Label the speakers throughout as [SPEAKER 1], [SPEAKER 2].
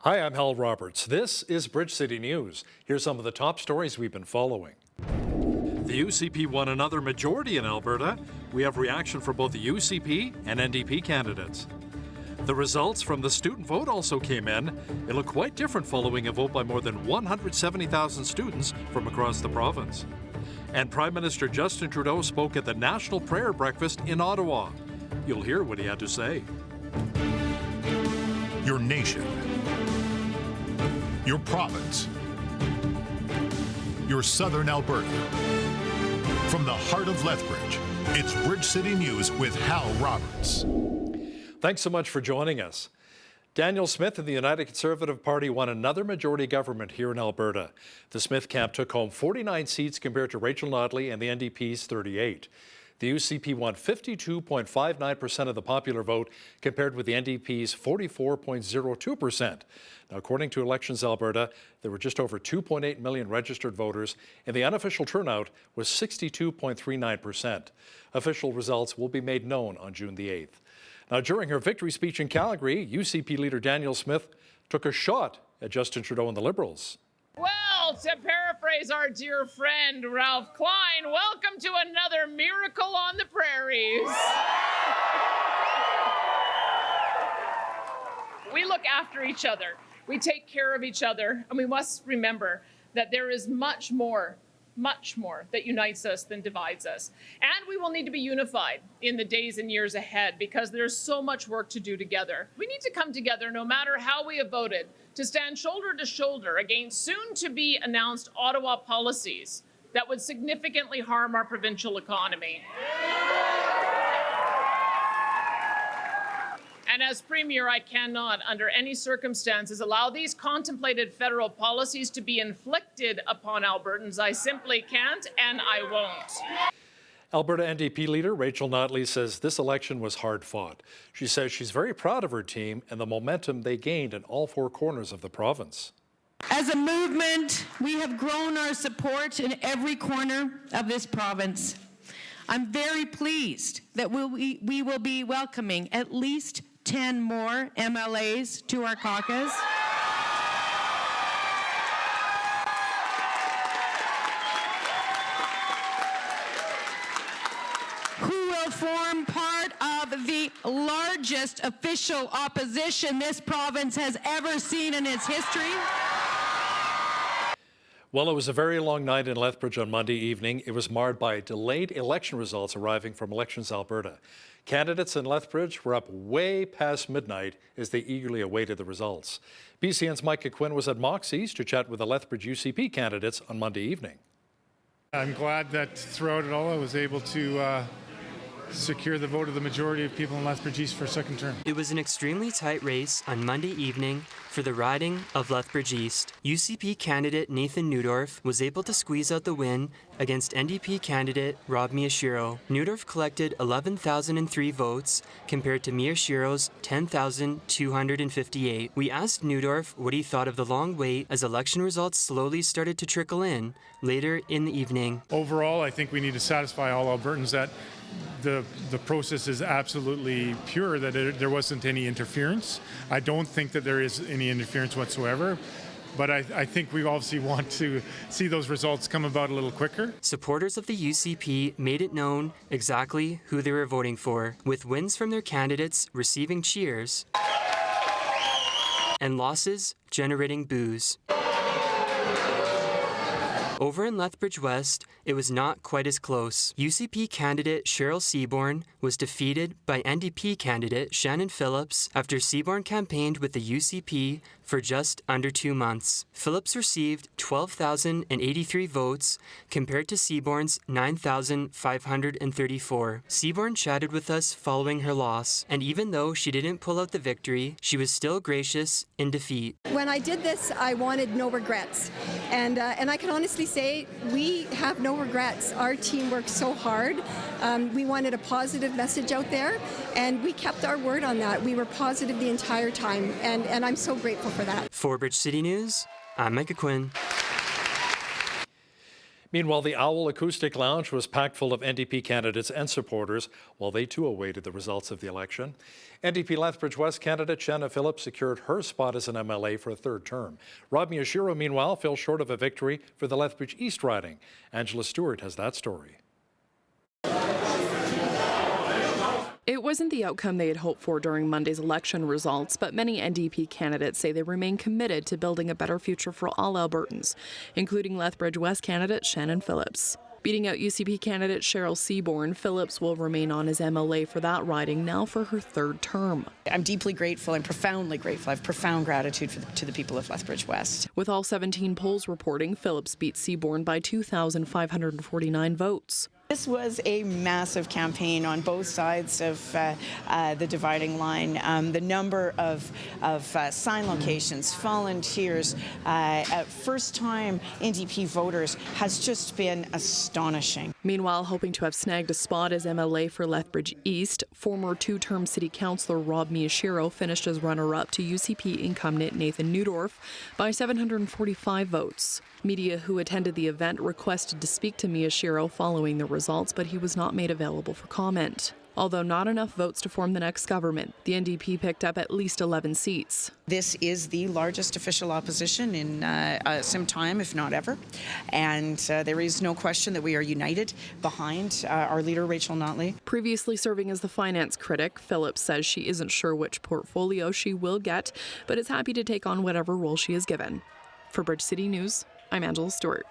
[SPEAKER 1] Hi, I'm Hal Roberts. This is Bridge City News. Here's some of the top stories we've been following. The UCP won another majority in Alberta. We have reaction for both the UCP and NDP candidates. The results from the student vote also came in. It looked quite different following a vote by more than 170,000 students from across the province. And Prime Minister Justin Trudeau spoke at the National Prayer Breakfast in Ottawa. You'll hear what he had to say.
[SPEAKER 2] Your nation. Your province. Your southern Alberta. From the heart of Lethbridge, it's Bridge City News with Hal Roberts.
[SPEAKER 1] Thanks so much for joining us. Daniel Smith and the United Conservative Party won another majority government here in Alberta. The Smith camp took home 49 seats compared to Rachel Notley and the NDP's 38. The UCP won 52.59% of the popular vote compared with the NDP's 44.02%. Now, according to Elections Alberta, there were just over 2.8 million registered voters, and the unofficial turnout was 62.39%. Official results will be made known on June the 8th. Now, during her victory speech in Calgary, UCP leader Daniel Smith took a shot at Justin Trudeau and the Liberals.
[SPEAKER 3] Well, to paraphrase our dear friend Ralph Klein, welcome to another miracle on the prairies. We look after each other, we take care of each other, and we must remember that there is much more that unites us than divides us. And we will need to be unified in the days and years ahead because there's so much work to do together. We need to come together no matter how we have voted to stand shoulder to shoulder against soon-to-be announced Ottawa policies that would significantly harm our provincial economy. And as Premier, I cannot, under any circumstances, allow these contemplated federal policies to be inflicted upon Albertans. I simply can't, and I won't.
[SPEAKER 1] Alberta NDP leader Rachel Notley says this election was hard fought. She says she's very proud of her team and the momentum they gained in all four corners of the province.
[SPEAKER 4] As a movement, we have grown our support in every corner of this province. I'm very pleased that we will be welcoming at least 10 more MLAs to our caucus. Who will form part of the largest official opposition this province has ever seen in its history.
[SPEAKER 1] Well, it was a very long night in Lethbridge on Monday evening. It was marred by delayed election results arriving from Elections Alberta. Candidates in Lethbridge were up way past midnight as they eagerly awaited the results. BCN's Micah Quinn was at Moxie's to chat with the Lethbridge UCP candidates on Monday evening.
[SPEAKER 5] I'm glad that throughout it all I was able to secure the vote of the majority of people in Lethbridge East for a second term.
[SPEAKER 6] It was an extremely tight race on Monday evening for the riding of Lethbridge East. UCP candidate Nathan Neudorf was able to squeeze out the win against NDP candidate Rob Miyashiro. Neudorf collected 11,003 votes compared to Miyashiro's 10,258. We asked Neudorf what he thought of the long wait as election results slowly started to trickle in later in the evening.
[SPEAKER 5] Overall, I think we need to satisfy all Albertans that the process is absolutely pure, that there wasn't any interference. I don't think that there is any interference whatsoever, but I think we obviously want to see those results come about a little quicker.
[SPEAKER 6] Supporters of the UCP made it known exactly who they were voting for, with wins from their candidates receiving cheers and losses generating boos. Over in Lethbridge West, it was not quite as close. UCP candidate Cheryl Seaborn was defeated by NDP candidate Shannon Phillips after Seaborn campaigned with the UCP for just under 2 months. Phillips received 12,083 votes compared to Seaborn's 9,534. Seaborn chatted with us following her loss, and even though she didn't pull out the victory, she was still gracious in defeat.
[SPEAKER 7] When I did this, I wanted no regrets. And I can honestly say we have no regrets. Our team worked so hard. We wanted a positive message out there, and we kept our word on that. We were positive the entire time, and I'm so grateful for that.
[SPEAKER 6] For Bridge City News, I'm Micah Quinn.
[SPEAKER 1] Meanwhile, the Owl Acoustic Lounge was packed full of NDP candidates and supporters while they too awaited the results of the election. NDP Lethbridge West candidate Shanna Phillips secured her spot as an MLA for a third term. Rob Miyashiro, meanwhile, fell short of a victory for the Lethbridge East riding. Angela Stewart has that story.
[SPEAKER 8] It wasn't the outcome they had hoped for during Monday's election results, but many NDP candidates say they remain committed to building a better future for all Albertans, including Lethbridge West candidate Shannon Phillips. Beating out UCP candidate Cheryl Seaborn, Phillips will remain on as MLA for that riding now for her third term.
[SPEAKER 9] I'm deeply grateful. I'm profoundly grateful. I have profound gratitude to the people of Lethbridge West.
[SPEAKER 8] With all 17 polls reporting, Phillips beat Seaborn by 2,549 votes.
[SPEAKER 9] This was a massive campaign on both sides of the dividing line. The number of sign locations, volunteers, first-time NDP voters has just been astonishing.
[SPEAKER 8] Meanwhile, hoping to have snagged a spot as MLA for Lethbridge East, former two-term city councillor Rob Miyashiro finished as runner-up to UCP incumbent Nathan Neudorf by 745 votes. Media who attended the event requested to speak to Miyashiro following the results, but he was not made available for comment. Although not enough votes to form the next government, the NDP picked up at least 11 seats.
[SPEAKER 9] This is the largest official opposition in some time, if not ever. And there is no question that we are united behind our leader, Rachel Notley.
[SPEAKER 8] Previously serving as the finance critic, Phillips says she isn't sure which portfolio she will get, but is happy to take on whatever role she is given. For Bridge City News, I'm Angela Stewart.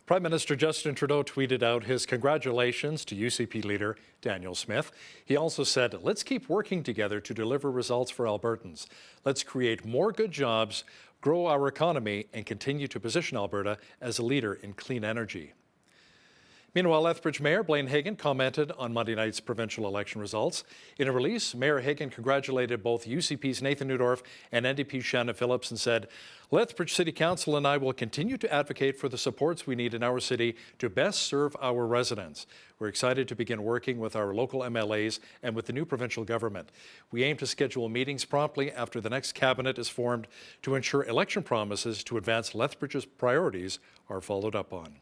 [SPEAKER 1] Prime Minister Justin Trudeau tweeted out his congratulations to UCP leader Daniel Smith. He also said, "Let's keep working together to deliver results for Albertans. Let's create more good jobs, grow our economy, and continue to position Alberta as a leader in clean energy." Meanwhile, Lethbridge Mayor Blaine Hagan commented on Monday night's provincial election results. In a release, Mayor Hagan congratulated both UCP's Nathan Neudorf and NDP's Shanna Phillips and said, "Lethbridge City Council and I will continue to advocate for the supports we need in our city to best serve our residents. We're excited to begin working with our local MLAs and with the new provincial government. We aim to schedule meetings promptly after the next cabinet is formed to ensure election promises to advance Lethbridge's priorities are followed up on."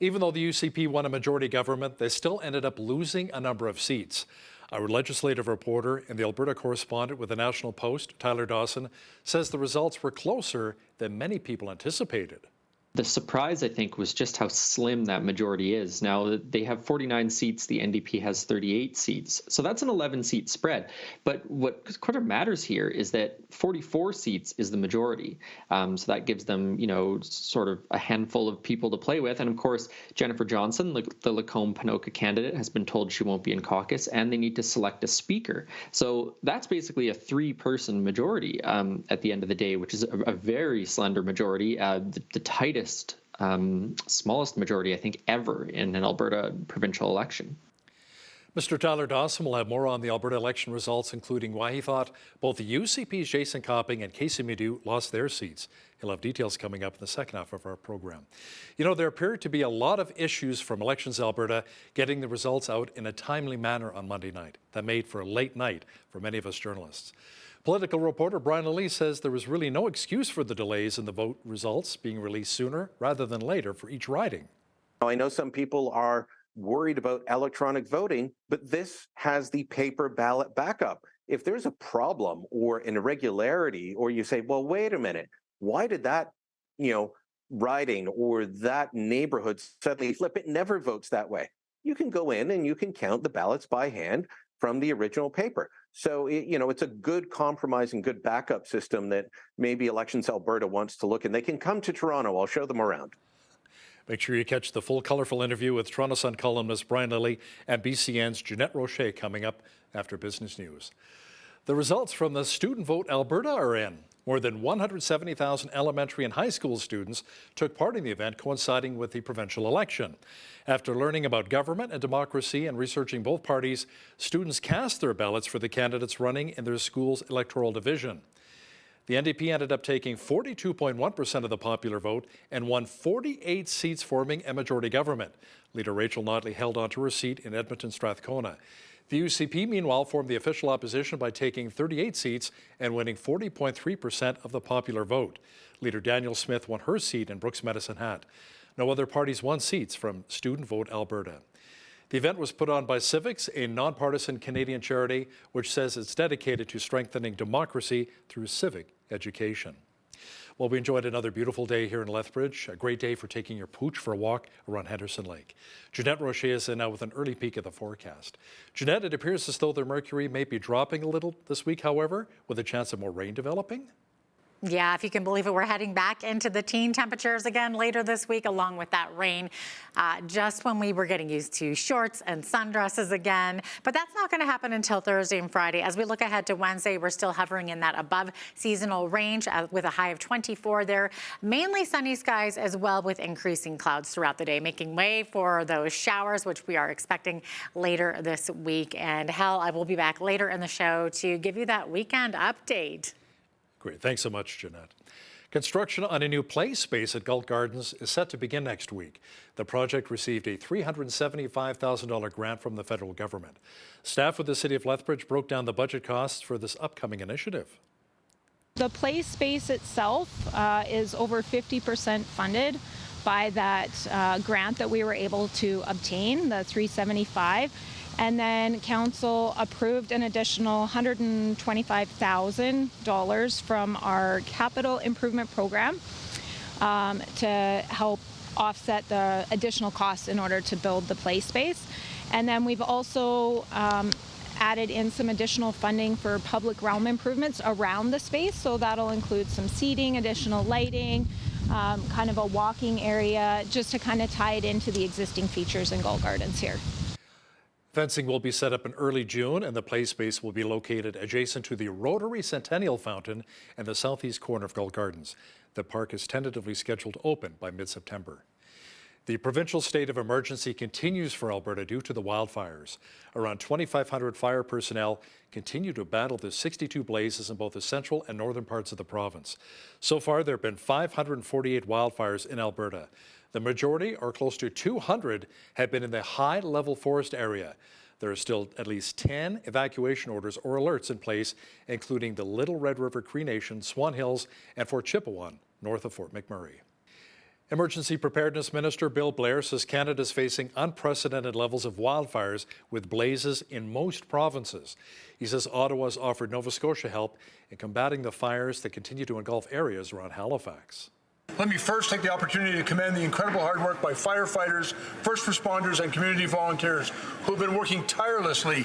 [SPEAKER 1] Even though the UCP won a majority government, they still ended up losing a number of seats. Our legislative reporter and the Alberta correspondent with the National Post, Tyler Dawson, says the results were closer than many people anticipated.
[SPEAKER 10] The surprise, I think, was just how slim that majority is. Now, they have 49 seats, the NDP has 38 seats. So that's an 11-seat spread. But what sort of matters here is that 44 seats is the majority. So that gives them, sort of a handful of people to play with. And of course, Jennifer Johnson, the Lacombe-Panoka candidate, has been told she won't be in caucus, and they need to select a speaker. So that's basically a 3-person majority at the end of the day, which is a very slender majority, the tightest smallest majority, I think, ever in an Alberta provincial election.
[SPEAKER 1] Mr. Tyler Dawson will have more on the Alberta election results, including why he thought both the UCP's Jason Copping and Casey Medu lost their seats. He'll have details coming up in the second half of our program. There appeared to be a lot of issues from Elections Alberta getting the results out in a timely manner on Monday night. That made for a late night for many of us journalists. Political reporter Brian Lee says there was really no excuse for the delays in the vote results being released sooner rather than later for each riding.
[SPEAKER 11] I know some people are worried about electronic voting, but this has the paper ballot backup. If there's a problem or an irregularity, or you say, well, wait a minute, why did that, riding or that neighborhood suddenly flip? It never votes that way. You can go in and you can count the ballots by hand from the original paper. So, it's a good compromise and good backup system that maybe Elections Alberta wants to look, and they can come to Toronto. I'll show them around.
[SPEAKER 1] Make sure you catch the full colorful interview with Toronto Sun columnist Brian Lilly and BCN's Jeanette Rocher coming up after Business News. The results from the Student Vote Alberta are in. More than 170,000 elementary and high school students took part in the event coinciding with the provincial election. After learning about government and democracy and researching both parties, students cast their ballots for the candidates running in their school's electoral division. The NDP ended up taking 42.1% of the popular vote and won 48 seats, forming a majority government. Leader Rachel Notley held on to her seat in Edmonton Strathcona. The UCP, meanwhile, formed the official opposition by taking 38 seats and winning 40.3% of the popular vote. Leader Daniel Smith won her seat in Brooks Medicine Hat. No other parties won seats from Student Vote Alberta. The event was put on by Civics, a nonpartisan Canadian charity which says it's dedicated to strengthening democracy through civic education. Well, we enjoyed another beautiful day here in Lethbridge, a great day for taking your pooch for a walk around Henderson Lake. Jeanette Rocher is in now with an early peek at the forecast. Jeanette, it appears as though the mercury may be dropping a little this week, however, with a chance of more rain developing.
[SPEAKER 12] Yeah, if you can believe it, we're heading back into the teen temperatures again later this week, along with that rain, just when we were getting used to shorts and sundresses again. But that's not going to happen until Thursday and Friday. As we look ahead to Wednesday, we're still hovering in that above seasonal range with a high of 24 there. Mainly sunny skies as well, with increasing clouds throughout the day, making way for those showers, which we are expecting later this week. And hell, I will be back later in the show to give you that weekend update.
[SPEAKER 1] Great. Thanks so much, Jeanette. Construction on a new play space at Galt Gardens is set to begin next week. The project received a $375,000 grant from the federal government. Staff with the City of Lethbridge broke down the budget costs for this upcoming initiative.
[SPEAKER 13] The play space itself is over 50% funded by that grant that we were able to obtain, the $375,000. And then council approved an additional $125,000 from our capital improvement program to help offset the additional costs in order to build the play space. And then we've also added in some additional funding for public realm improvements around the space. So that'll include some seating, additional lighting, kind of a walking area, just to kind of tie it into the existing features in Galt Gardens here.
[SPEAKER 1] Fencing will be set up in early June, and the play space will be located adjacent to the Rotary Centennial Fountain in the southeast corner of Galt Gardens. The park is tentatively scheduled to open by mid-September. The provincial state of emergency continues for Alberta due to the wildfires. Around 2,500 fire personnel continue to battle the 62 blazes in both the central and northern parts of the province. So far, there have been 548 wildfires in Alberta. The majority, or close to 200, have been in the high-level forest area. There are still at least 10 evacuation orders or alerts in place, including the Little Red River Cree Nation, Swan Hills, and Fort Chipewyan, north of Fort McMurray. Emergency Preparedness Minister Bill Blair says Canada is facing unprecedented levels of wildfires with blazes in most provinces. He says Ottawa's offered Nova Scotia help in combating the fires that continue to engulf areas around Halifax.
[SPEAKER 14] Let me first take the opportunity to commend the incredible hard work by firefighters, first responders, and community volunteers who have been working tirelessly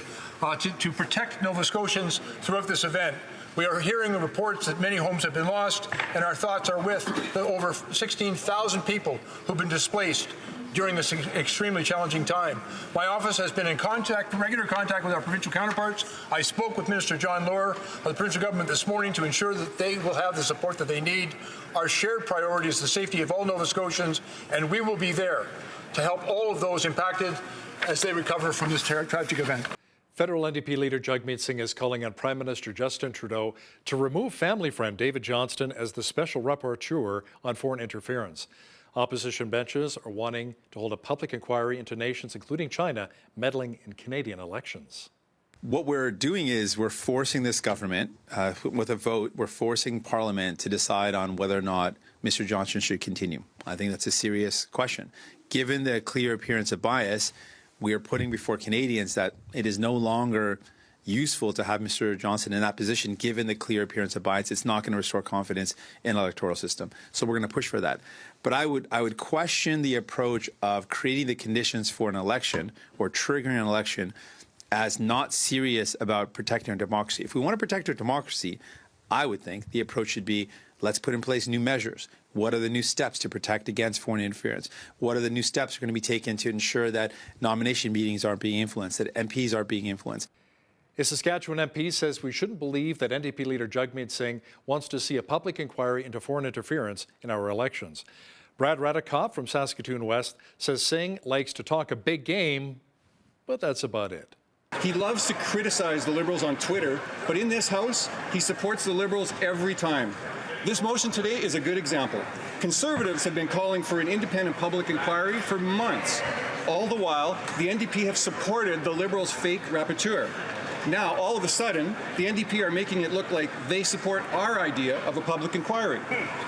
[SPEAKER 14] to protect Nova Scotians throughout this event. We are hearing the reports that many homes have been lost, and our thoughts are with the over 16,000 people who've been displaced during this extremely challenging time. My office has been in regular contact with our provincial counterparts. I spoke with Minister John Lohr of the provincial government this morning to ensure that they will have the support that they need. Our shared priority is the safety of all Nova Scotians, and we will be there to help all of those impacted as they recover from this tragic event.
[SPEAKER 1] Federal NDP leader Jagmeet Singh is calling on Prime Minister Justin Trudeau to remove family friend David Johnston as the special rapporteur on foreign interference. Opposition benches are wanting to hold a public inquiry into nations, including China, meddling in Canadian elections.
[SPEAKER 15] What we're doing is we're forcing this government, with a vote, we're forcing Parliament to decide on whether or not Mr. Johnston should continue. I think that's a serious question. Given the clear appearance of bias, we are putting before Canadians that it is no longer useful to have Mr. Johnston in that position, given the clear appearance of bias. It's not going to restore confidence in the electoral system. So we're going to push for that. But I would question the approach of creating the conditions for an election or triggering an election as not serious about protecting our democracy. If we want to protect our democracy, I would think the approach should be, let's put in place new measures. What are the new steps to protect against foreign interference? What are the new steps that are going to be taken to ensure that nomination meetings aren't being influenced, that MPs aren't being influenced?
[SPEAKER 1] A Saskatchewan MP says we shouldn't believe that NDP leader Jagmeet Singh wants to see a public inquiry into foreign interference in our elections. Brad Radikoff from Saskatoon West says Singh likes to talk a big game, but that's about it.
[SPEAKER 16] He loves to criticize the Liberals on Twitter, but in this House, he supports the Liberals every time. This motion today is a good example. Conservatives have been calling for an independent public inquiry for months. All the while, the NDP have supported the Liberals' fake rapporteur. Now, all of a sudden, the NDP are making it look like they support our idea of a public inquiry.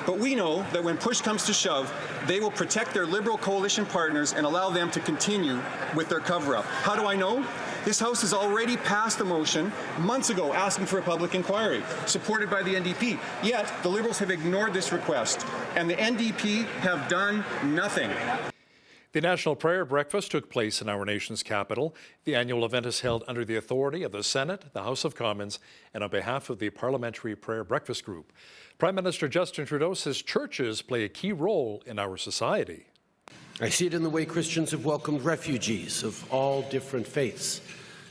[SPEAKER 16] But we know that when push comes to shove, they will protect their Liberal coalition partners and allow them to continue with their cover-up. How do I know? This House has already passed a motion months ago asking for a public inquiry, supported by the NDP. Yet, the Liberals have ignored this request, and the NDP have done nothing.
[SPEAKER 1] The National Prayer Breakfast took place in our nation's capital. The annual event is held under the authority of the Senate, the House of Commons, and on behalf of the Parliamentary Prayer Breakfast Group. Prime Minister Justin Trudeau says churches play a key role in our society.
[SPEAKER 17] I see it in the way Christians have welcomed refugees of all different faiths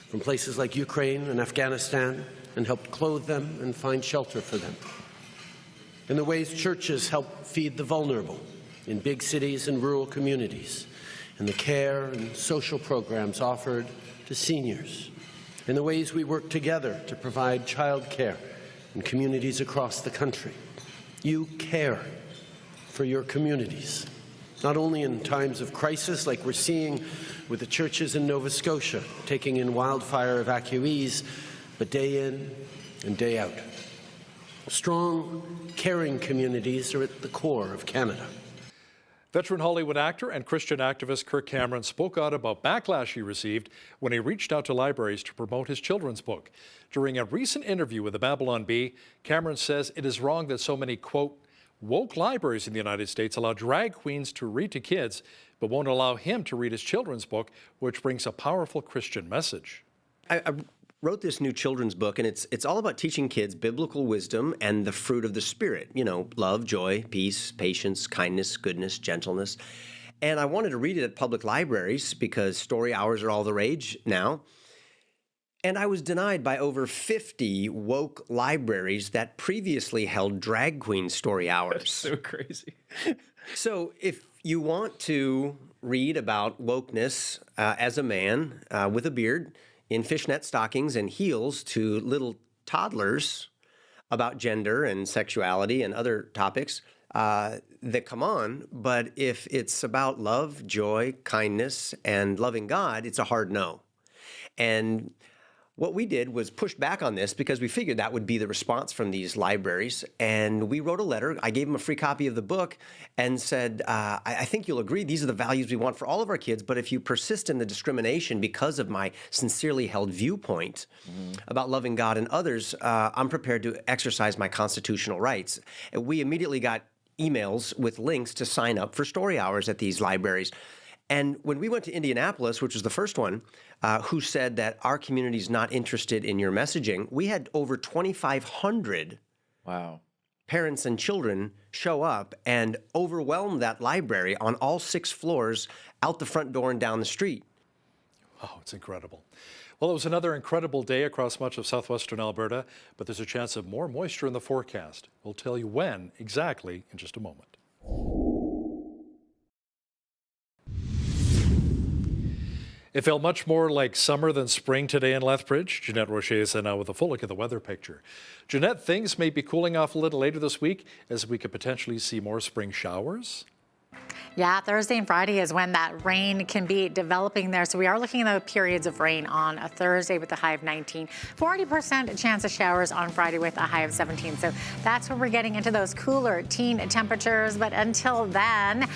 [SPEAKER 17] from places like Ukraine and Afghanistan and helped clothe them and find shelter for them. In the ways churches help feed the vulnerable in big cities and rural communities, and the care and social programs offered to seniors. In the ways we work together to provide childcare in communities across the country. You care for your communities, not only in times of crisis like we're seeing with the churches in Nova Scotia taking in wildfire evacuees, but day in and day out. Strong, caring communities are at the core of Canada.
[SPEAKER 1] Veteran Hollywood actor and Christian activist Kirk Cameron spoke out about backlash he received when he reached out to libraries to promote his children's book. During a recent interview with the Babylon Bee, Cameron says it is wrong that so many, quote, woke libraries in the United States allow drag queens to read to kids, but won't allow him to read his children's book, which brings a powerful Christian message.
[SPEAKER 18] I wrote this new children's book, and it's all about teaching kids biblical wisdom and the fruit of the Spirit. You know, love, joy, peace, patience, kindness, goodness, gentleness. And I wanted to read it at public libraries because story hours are all the rage now. And I was denied by over 50 woke libraries that previously held drag queen story hours.
[SPEAKER 19] That's so crazy.
[SPEAKER 18] So if you want to read about wokeness as a man with a beard, in fishnet stockings and heels to little toddlers about gender and sexuality and other topics that come on. But if it's about love, joy, kindness, and loving God, it's a hard no. And what we did was push back on this because we figured that would be the response from these libraries. And we wrote a letter. I gave them a free copy of the book and said, I think you'll agree these are the values we want for all of our kids. But if you persist in the discrimination because of my sincerely held viewpoint about loving God and others, I'm prepared to exercise my constitutional rights. And we immediately got emails with links to sign up for story hours at these libraries. And when we went to Indianapolis, which was the first one, who said that our community is not interested in your messaging, we had over 2,500 parents and children show up and overwhelm that library on all 6 floors, out the front door and down the street.
[SPEAKER 1] Oh, it's incredible. Well, it was another incredible day across much of southwestern Alberta, but there's a chance of more moisture in the forecast. We'll tell you when exactly in just a moment. It felt much more like summer than spring today in Lethbridge. Jeanette Rocher is now with a full look at the weather picture. Jeanette, things may be cooling off a little later this week as we could potentially see more spring showers.
[SPEAKER 12] Yeah, Thursday and Friday is when that rain can be developing there. So we are looking at the periods of rain on a Thursday with a high of 19, 40% chance of showers on Friday with a high of 17. So that's when we're getting into those cooler teen temperatures. But until then,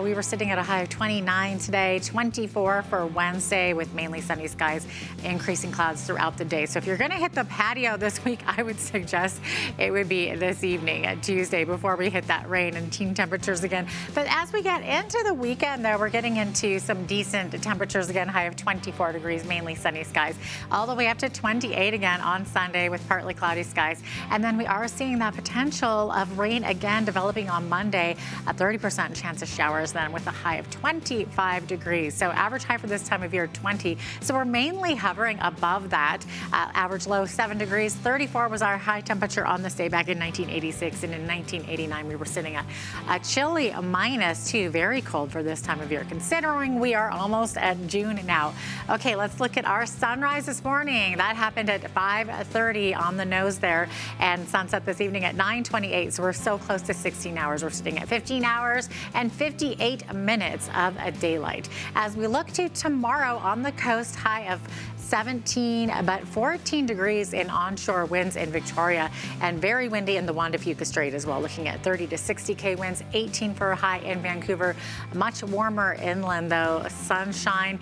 [SPEAKER 12] we were sitting at a high of 29 today, 24 for Wednesday with mainly sunny skies, increasing clouds throughout the day. So if you're going to hit the patio this week, I would suggest it would be this evening at Tuesday before we hit that rain and teen temperatures again. But as we get into the weekend, though, we're getting into some decent temperatures again, high of 24 degrees, mainly sunny skies, all the way up to 28 again on Sunday with partly cloudy skies. And then we are seeing that potential of rain again developing on Monday, a 30% chance of showers then with a high of 25 degrees. So average high for this time of year, 20. So we're mainly hovering above that. Average low, 7 degrees. 34 was our high temperature on this day back in 1986. And in 1989, we were sitting at a chilly minus close to very cold for this time of year, considering we are almost at June now. Okay, let's look at our sunrise this morning. That happened at 5:30 on the nose there, and sunset this evening at 9:28. So we're so close to 16 hours. We're sitting at 15 hours and 58 minutes of daylight. As we look to tomorrow on the coast, high of 17, but 14 degrees in onshore winds in Victoria, and very windy in the Juan de Fuca Strait as well, looking at 30 to 60 winds, 18 for a high in Vancouver. Much warmer inland though, sunshine.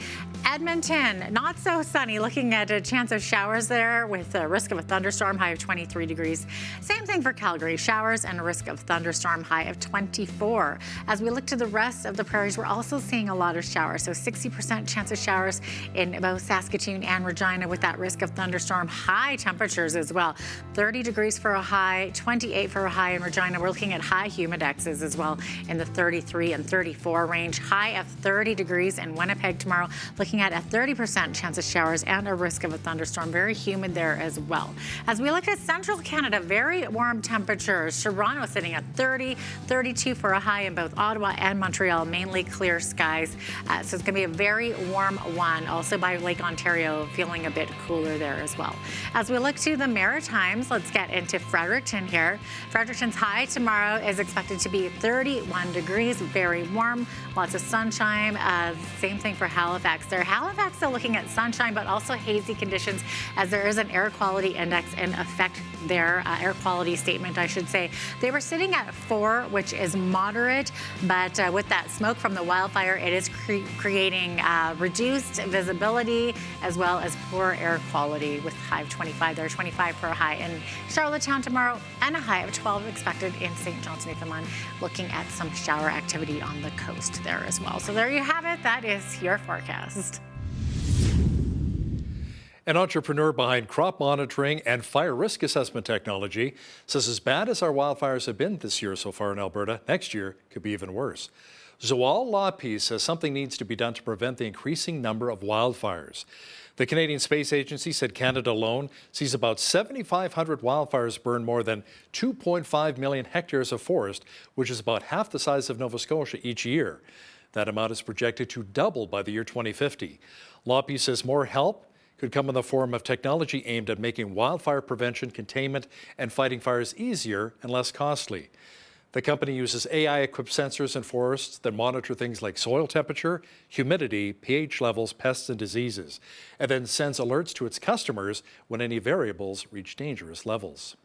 [SPEAKER 12] Edmonton, not so sunny, looking at a chance of showers there with a risk of a thunderstorm, high of 23 degrees. Same thing for Calgary, showers and a risk of thunderstorm, high of 24. As we look to the rest of the prairies, we're also seeing a lot of showers, so 60% chance of showers in both Saskatoon and Regina with that risk of thunderstorm. High temperatures as well, 30 degrees for a high, 28 for a high in Regina. We're looking at high humidexes as well in the 33 and 34 range. High of 30 degrees in Winnipeg tomorrow, looking at a 30% chance of showers and a risk of a thunderstorm. Very humid there as well. As we look at central Canada, very warm temperatures. Toronto sitting at 30, 32 for a high in both Ottawa and Montreal, mainly clear skies. So it's going to be a very warm one. Also by Lake Ontario, feeling a bit cooler there as well. As we look to the Maritimes, let's get into Fredericton here. Fredericton's high tomorrow is expected to be 31 degrees, very warm, lots of sunshine. Same thing for Halifax there. Halifax still looking at sunshine, but also hazy conditions as there is an air quality index in effect there, air quality statement, I should say. They were sitting at 4, which is moderate, but with that smoke from the wildfire, it is creating reduced visibility as well as poor air quality with high of 25 there, 25 for a high in Charlottetown tomorrow, and a high of 12 expected in St. John's, Newfoundland, looking at some shower activity on the coast there as well. So there you have it. That is your forecast.
[SPEAKER 1] An entrepreneur behind crop monitoring and fire risk assessment technology says as bad as our wildfires have been this year so far in Alberta, next year could be even worse. Zoal Lawpiece says something needs to be done to prevent the increasing number of wildfires. The Canadian Space Agency said Canada alone sees about 7,500 wildfires burn more than 2.5 million hectares of forest, which is about half the size of Nova Scotia each year. That amount is projected to double by the year 2050. Lawpiece says more help could come in the form of technology aimed at making wildfire prevention, containment, and fighting fires easier and less costly. The company uses AI-equipped sensors in forests that monitor things like soil temperature, humidity, pH levels, pests, and diseases, and then sends alerts to its customers when any variables reach dangerous levels.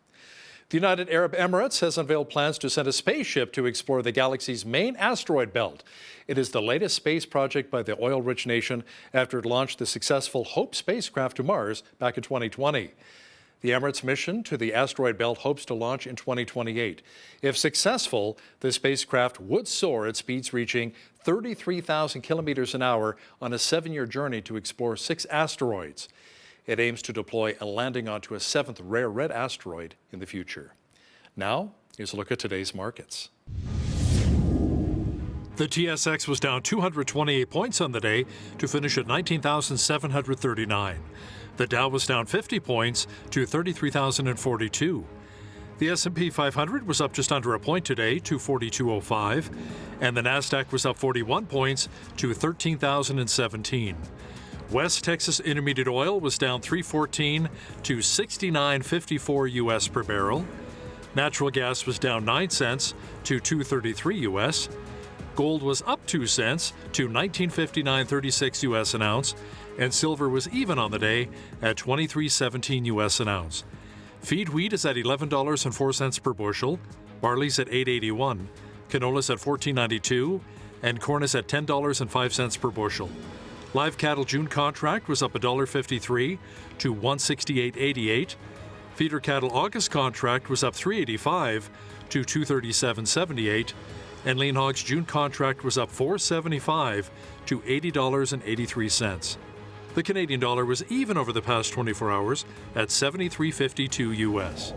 [SPEAKER 1] The United Arab Emirates has unveiled plans to send a spaceship to explore the galaxy's main asteroid belt. It is the latest space project by the oil-rich nation after it launched the successful Hope spacecraft to Mars back in 2020. The Emirates mission to the asteroid belt hopes to launch in 2028. If successful, the spacecraft would soar at speeds reaching 33,000 kilometers an hour on a 7-year journey to explore 6 asteroids. It aims to deploy a landing onto a 7th rare red asteroid in the future. Now, here's a look at today's markets. The TSX was down 228 points on the day to finish at 19,739. The Dow was down 50 points to 33,042. The S&P 500 was up just under a point today to 4205, and the Nasdaq was up 41 points to 13,017. West Texas Intermediate Oil was down 314 to 69.54 US per barrel. Natural gas was down 9 cents to 2.33 US. Gold was up 2 cents to 19.5936 US an ounce, and silver was even on the day at 23.17 US an ounce. Feed wheat is at $11.04 per bushel, barley's at $8.81, canola's at $14.92, and corn is at $10.05 per bushel. Live cattle June contract was up $1.53 to $168.88. Feeder cattle August contract was up $3.85 to $237.78. And lean hogs June contract was up $4.75 to $80.83. The Canadian dollar was even over the past 24 hours at 73.52 US.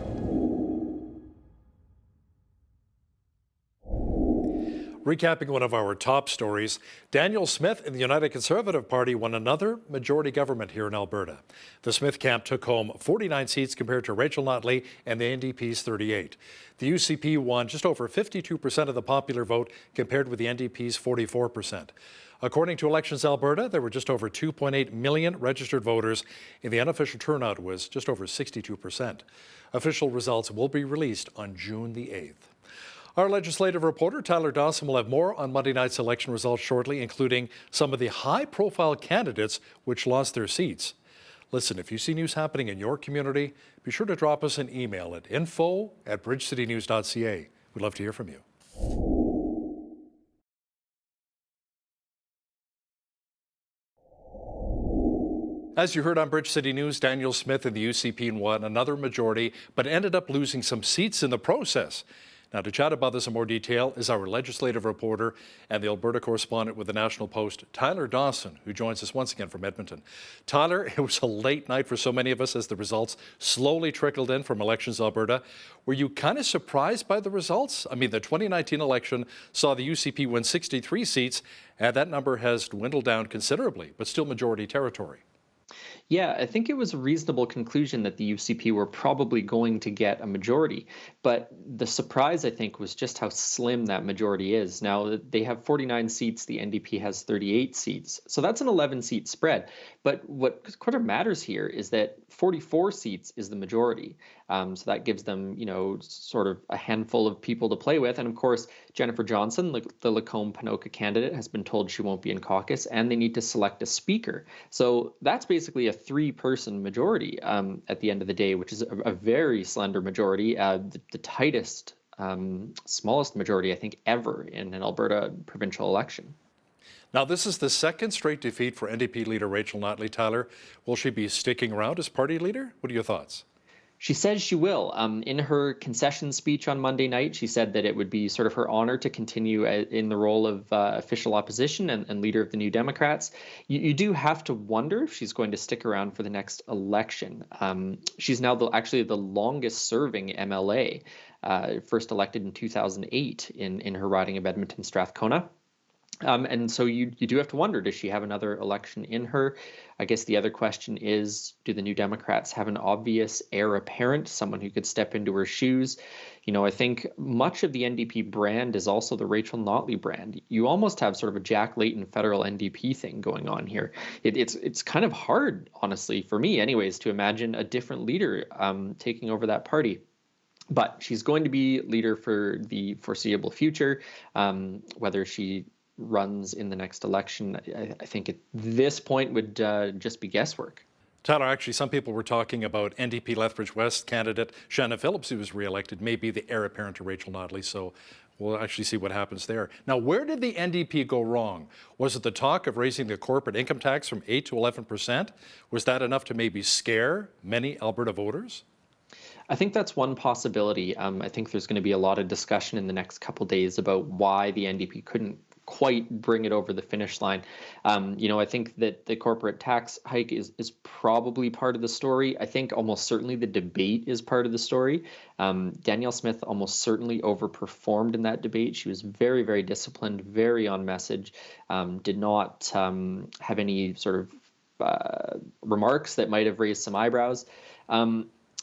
[SPEAKER 1] Recapping one of our top stories, Daniel Smith and the United Conservative Party won another majority government here in Alberta. The Smith camp took home 49 seats compared to Rachel Notley and the NDP's 38. The UCP won just over 52% of the popular vote compared with the NDP's 44%. According to Elections Alberta, there were just over 2.8 million registered voters, and the unofficial turnout was just over 62%. Official results will be released on June the 8th. Our legislative reporter, Tyler Dawson, will have more on Monday night's election results shortly, including some of the high-profile candidates which lost their seats. Listen, if you see news happening in your community, be sure to drop us an email at info@bridgecitynews.ca. We'd love to hear from you. As you heard on Bridge City News, Daniel Smith and the UCP won another majority, but ended up losing some seats in the process. Now, to chat about this in more detail is our legislative reporter and the Alberta correspondent with the National Post, Tyler Dawson, who joins us once again from Edmonton. Tyler, it was a late night for so many of us as the results slowly trickled in from Elections Alberta. Were you kind of surprised by the results? I mean, the 2019 election saw the UCP win 63 seats, and that number has dwindled down considerably, but still majority territory.
[SPEAKER 10] Yeah, I think it was a reasonable conclusion that the UCP were probably going to get a majority. But the surprise, I think, was just how slim that majority is. Now, they have 49 seats. The NDP has 38 seats. So that's an 11-seat spread. But what kind of matters here is that 44 seats is the majority. So that gives them, sort of a handful of people to play with. And of course, Jennifer Johnson, the Lacombe-Panoka candidate, has been told she won't be in caucus, and they need to select a speaker. So that's basically a 3-person majority at the end of the day, which is a very slender majority, the tightest, smallest majority, I think, ever in an Alberta provincial election.
[SPEAKER 1] Now, this is the second straight defeat for NDP leader Rachel Notley. Tyler, will she be sticking around as party leader? What are your thoughts?
[SPEAKER 10] She says she will. In her concession speech on Monday night, she said that it would be sort of her honor to continue in the role of official opposition and leader of the New Democrats. You do have to wonder if she's going to stick around for the next election. She's now actually the longest serving MLA, first elected in 2008 in her riding of Edmonton Strathcona. And so you do have to wonder, does she have another election in her? I guess the other question is, do the New Democrats have an obvious heir apparent, someone who could step into her shoes? I think much of the NDP brand is also the Rachel Notley brand. You almost have sort of a Jack Layton federal NDP thing going on here. It's kind of hard, honestly, for me anyways, to imagine a different leader taking over that party. But she's going to be leader for the foreseeable future, whether she runs in the next election, I think at this point would just be guesswork.
[SPEAKER 1] Tyler, actually, some people were talking about NDP Lethbridge West candidate Shannon Phillips, who was re-elected, may be the heir apparent to Rachel Notley, so we'll actually see what happens there. Now, where did the NDP go wrong? Was it the talk of raising the corporate income tax from 8 to 11%? Was that enough to maybe scare many Alberta voters?
[SPEAKER 10] I think that's one possibility. I think there's going to be a lot of discussion in the next couple of days about why the NDP couldn't quite bring it over the finish line. I think that the corporate tax hike is probably part of the story. I think almost certainly the debate is part of the story. Danielle Smith almost certainly overperformed in that debate. She was very, very disciplined, very on message, did not have any sort of remarks that might have raised some eyebrows.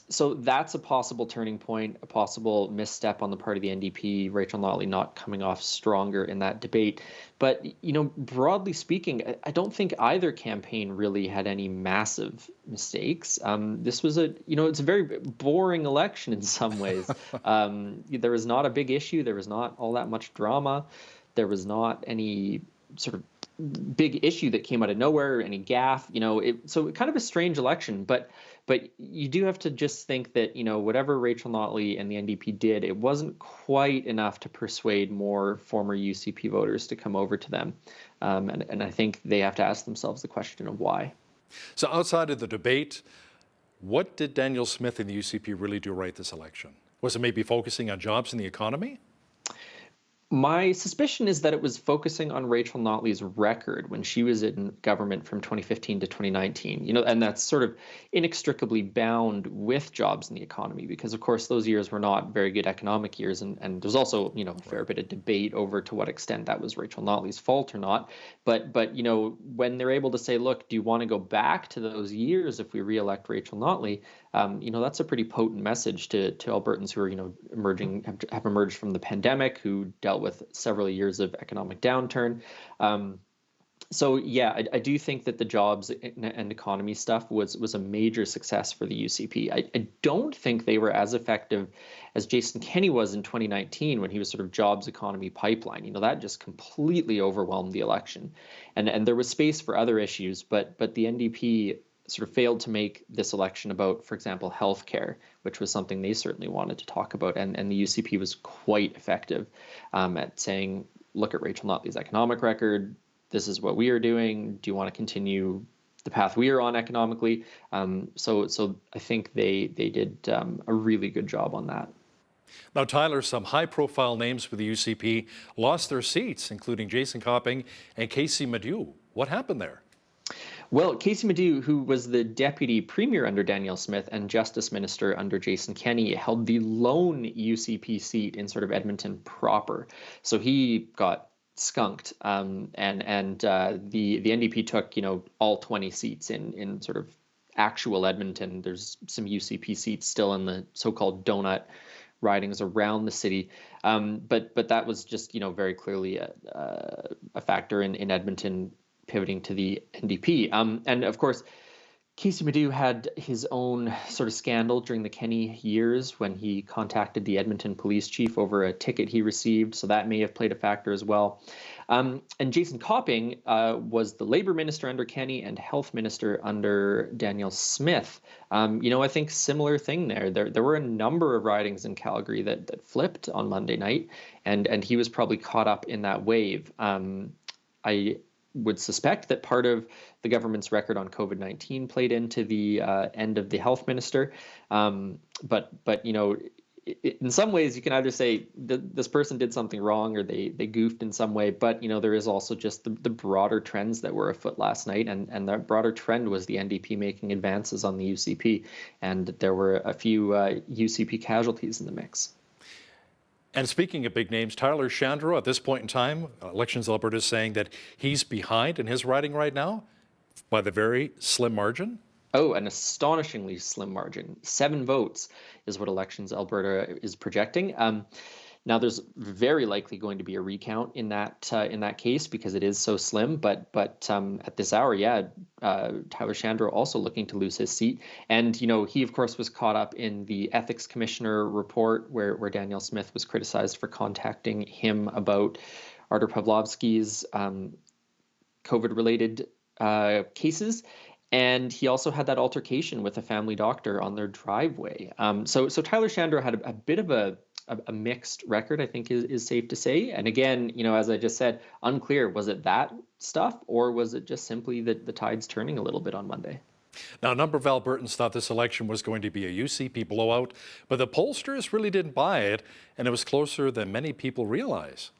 [SPEAKER 10] So that's a possible turning point, a possible misstep on the part of the NDP, Rachel Notley not coming off stronger in that debate. But, broadly speaking, I don't think either campaign really had any massive mistakes. This was it's a very boring election in some ways. There was not a big issue. There was not all that much drama. There was not any sort of big issue that came out of nowhere, any gaffe, so kind of a strange election, but you do have to just think that, whatever Rachel Notley and the NDP did, it wasn't quite enough to persuade more former UCP voters to come over to them. And I think they have to ask themselves the question of why.
[SPEAKER 1] So outside of the debate, what did Daniel Smith and the UCP really do right this election? Was it maybe focusing on jobs and the economy?
[SPEAKER 10] My suspicion is that it was focusing on Rachel Notley's record when she was in government from 2015 to 2019, and that's sort of inextricably bound with jobs in the economy because, of course, those years were not very good economic years. And there's also, a fair bit of debate over to what extent that was Rachel Notley's fault or not. But when they're able to say, look, do you want to go back to those years if we reelect Rachel Notley? That's a pretty potent message to Albertans who are, have emerged from the pandemic, who dealt with several years of economic downturn. So yeah, I do think that the jobs and economy stuff was a major success for the UCP. I don't think they were as effective as Jason Kenney was in 2019 when he was sort of jobs economy pipeline. That just completely overwhelmed the election, and there was space for other issues, but the NDP sort of failed to make this election about, for example, healthcare, which was something they certainly wanted to talk about. And the UCP was quite effective at saying, look at Rachel Notley's economic record. This is what we are doing. Do you want to continue the path we are on economically? So I think they did a really good job on that.
[SPEAKER 1] Now, Tyler, some high-profile names for the UCP lost their seats, including Jason Copping and Casey Madu. What happened there?
[SPEAKER 10] Well, Casey Madu, who was the deputy premier under Danielle Smith and justice minister under Jason Kenney, held the lone UCP seat in sort of Edmonton proper. So he got skunked, and the NDP took all 20 seats in sort of actual Edmonton. There's some UCP seats still in the so-called donut ridings around the city, but that was just very clearly a factor in Edmonton pivoting to the NDP. And of course, Casey Madu had his own sort of scandal during the Kenney years when he contacted the Edmonton police chief over a ticket he received. So that may have played a factor as well. And Jason Copping was the labor minister under Kenney and health minister under Danielle Smith. I think similar thing there. There were a number of ridings in Calgary that flipped on Monday night, and he was probably caught up in that wave. I would suspect that part of the government's record on COVID-19 played into the end of the health minister. But in some ways, you can either say this person did something wrong or they goofed in some way. But, there is also just the broader trends that were afoot last night. And that broader trend was the NDP making advances on the UCP. And there were a few UCP casualties in the mix.
[SPEAKER 1] And speaking of big names, Tyler Shandro, at this point in time, Elections Alberta is saying that he's behind in his riding right now by the very slim margin.
[SPEAKER 10] Oh, an astonishingly slim margin. 7 votes is what Elections Alberta is projecting. Now, there's very likely going to be a recount in that case because it is so slim. But at this hour, Tyler Shandro also looking to lose his seat. And, he, of course, was caught up in the ethics commissioner report where Danielle Smith was criticized for contacting him about Artur Pawlowski's COVID-related cases. And he also had that altercation with a family doctor on their driveway. So Tyler Shandro had a bit of a mixed record, I think is safe to say. And again, as I just said, unclear, was it that stuff or was it just simply that the tide's turning a little bit on Monday?
[SPEAKER 1] Now, a number of Albertans thought this election was going to be a UCP blowout, but the pollsters really didn't buy it, and it was closer than many people realize.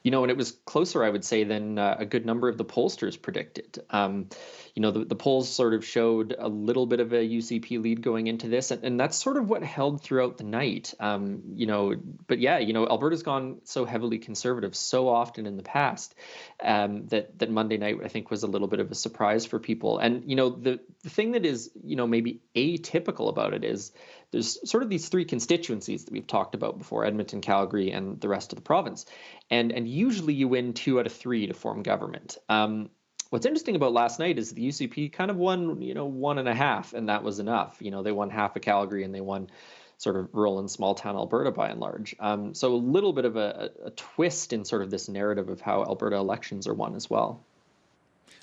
[SPEAKER 10] And it was closer, I would say, than a good number of the pollsters predicted. The polls sort of showed a little bit of a UCP lead going into this, and that's sort of what held throughout the night. But yeah, Alberta's gone so heavily conservative so often in the past that Monday night, I think, was a little bit of a surprise for people. And, the thing that is, maybe atypical about it is there's sort of these 3 constituencies that we've talked about before, Edmonton, Calgary, and the rest of the province. And usually you win 2 out of 3 to form government. What's interesting about last night is the UCP kind of won, 1.5, and that was enough. They won half of Calgary and they won sort of rural and small town Alberta by and large. So a little bit of a twist in sort of this narrative of how Alberta elections are won as well.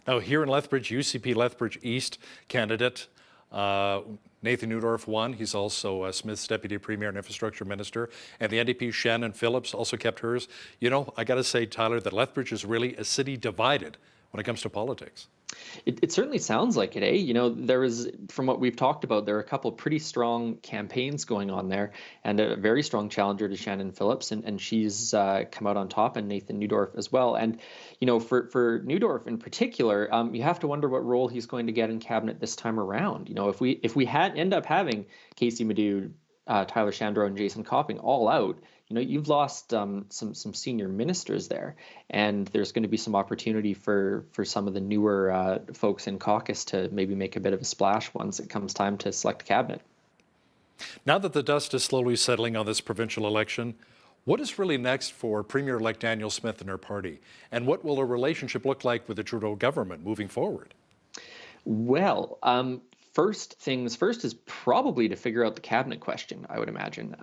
[SPEAKER 1] Now, here in Lethbridge, UCP Lethbridge East candidate Nathan Neudorf won. He's also Smith's deputy premier and infrastructure minister. And the NDP Shannon Phillips also kept hers. I got to say, Tyler, that Lethbridge is really a city divided when it comes to politics.
[SPEAKER 10] It certainly sounds like it, eh? You know, there is, from what we've talked about, there are a couple pretty strong campaigns going on there, and a very strong challenger to Shannon Phillips, and she's come out on top, and Nathan Neudorf as well. And, you know, for Neudorf in particular, you have to wonder what role he's going to get in cabinet this time around. You know, if we end up having Casey Madhu, Tyler Shandro, and Jason Copping all out, you know, you've lost some senior ministers there, and there's going to be some opportunity for some of the newer folks in caucus to maybe make a bit of a splash once it comes time to select a cabinet.
[SPEAKER 1] Now that the dust is slowly settling on this provincial election, what is really next for Premier-elect Danielle Smith and her party, and what will her relationship look like with the Trudeau government moving forward?
[SPEAKER 10] Well, first things first is probably to figure out the cabinet question, I would imagine.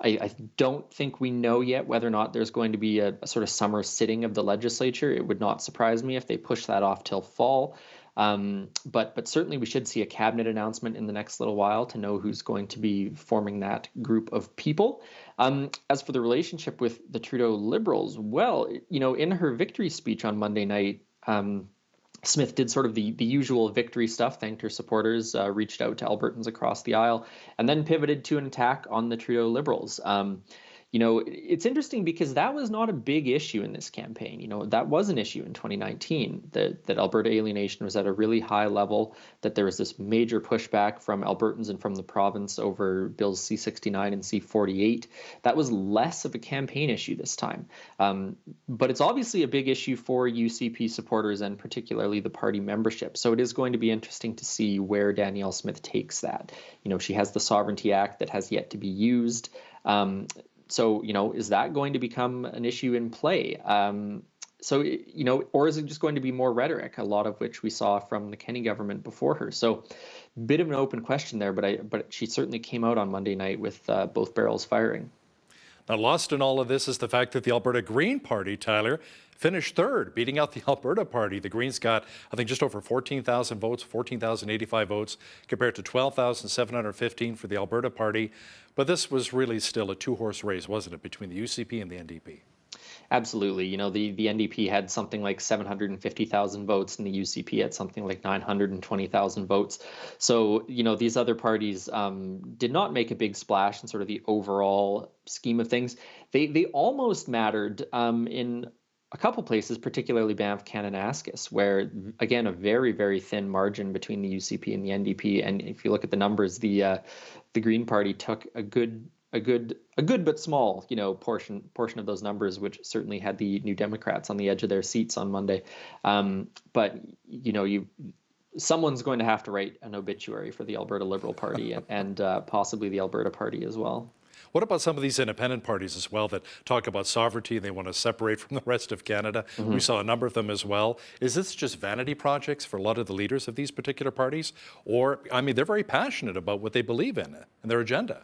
[SPEAKER 10] I don't think we know yet whether or not there's going to be a sort of summer sitting of the legislature. It would not surprise me if they push that off till fall. But certainly we should see a cabinet announcement in the next little while to know who's going to be forming that group of people. As for the relationship with the Trudeau Liberals, well, you know, in her victory speech on Monday night, Smith did sort of the usual victory stuff, thanked her supporters, reached out to Albertans across the aisle, and then pivoted to an attack on the Trudeau Liberals. You know, it's interesting because that was not a big issue in this campaign. You know, that was an issue in 2019, that Alberta alienation was at a really high level, that there was this major pushback from Albertans and from the province over Bills C-69 and C-48. That was less of a campaign issue this time. But it's obviously a big issue for UCP supporters and particularly the party membership. So it is going to be interesting to see where Danielle Smith takes that. You know, she has the Sovereignty Act that has yet to be used. So, you know, is that going to become an issue in play? So, you know, or is it just going to be more rhetoric, a lot of which we saw from the Kenney government before her? So, bit of an open question there, but she certainly came out on Monday night with both barrels firing.
[SPEAKER 1] Now, lost in all of this is the fact that the Alberta Green Party, Tyler, finished third, beating out the Alberta Party. The Greens got, I think, just over 14,000 votes, 14,085 votes, compared to 12,715 for the Alberta Party. But this was really still a two-horse race, wasn't it, between the UCP and the NDP?
[SPEAKER 10] Absolutely. You know, the NDP had something like 750,000 votes and the UCP had something like 920,000 votes. So, you know, these other parties did not make a big splash in sort of the overall scheme of things. They almost mattered in a couple places, particularly Banff, Kananaskis, where, again, a very, very thin margin between the UCP and the NDP. And if you look at the numbers, the Green Party took a good but small, you know, portion of those numbers, which certainly had the New Democrats on the edge of their seats on Monday. But you know, someone's going to have to write an obituary for the Alberta Liberal Party and possibly the Alberta Party as well.
[SPEAKER 1] What about some of these independent parties as well that talk about sovereignty? They want to separate from the rest of Canada. Mm-hmm. We saw a number of them as well. Is this just vanity projects for a lot of the leaders of these particular parties? Or, I mean, they're very passionate about what they believe in and their agenda.